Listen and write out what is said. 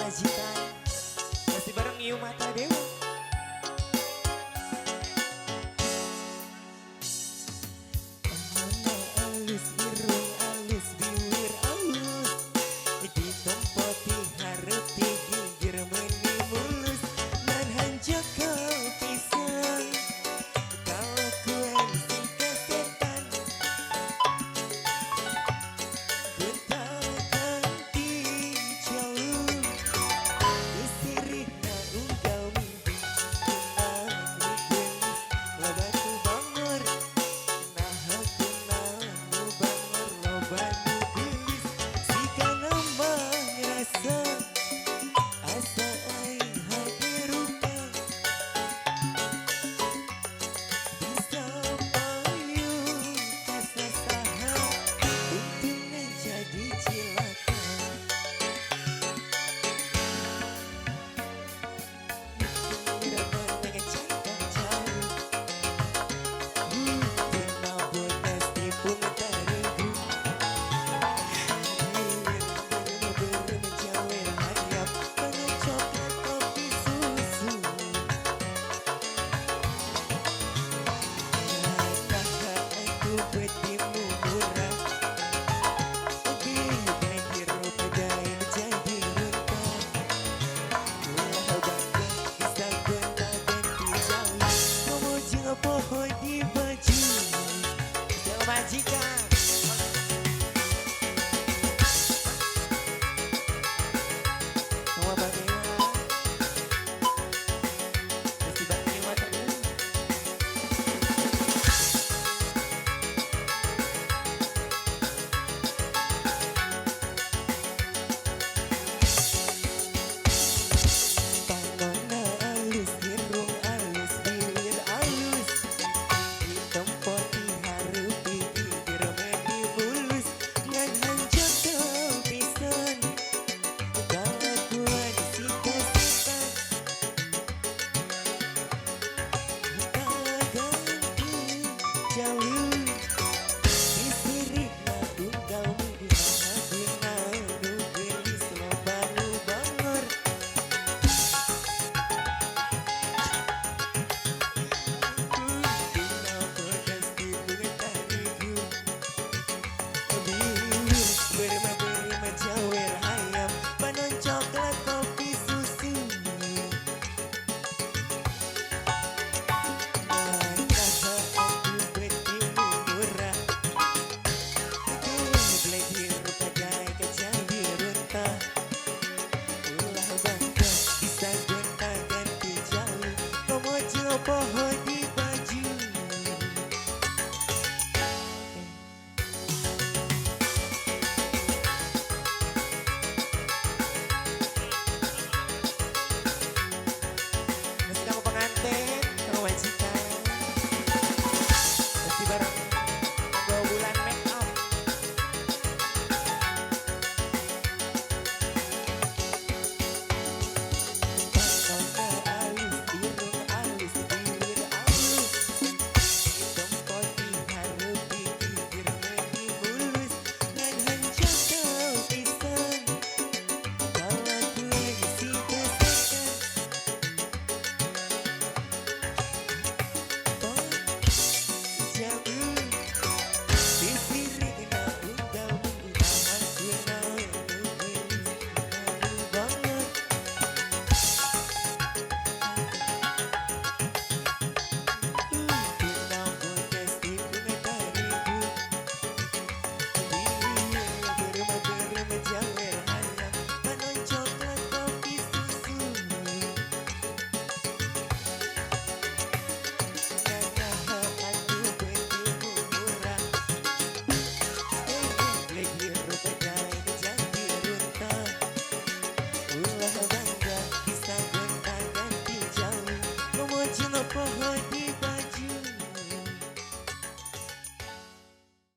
Perhajatan masih bareng Yu Mata Dewa. Mana alus irung alus bibir alus ditompoti harap gigir meni mulus dan hanjak kau pisang kelakuan si kesetan ku takkan jauh disirih na ungkau mimpi kunami gelis lobatu bangor nah aku namu bangor lobatu gelis si kanamba ngerasa asa aing hati rupa bisa payung kasa saha untungnya jadi cilaka udah mengecangkan jauh kena bodas tipung terenggu bener-bener menjauh hayap pengecoklat kopi susu kakak aku betimu murah biar hirup pedai menjadi runtah ulah bangga bisa guna ganti jauh kamu jangan pohon di baju Del majikan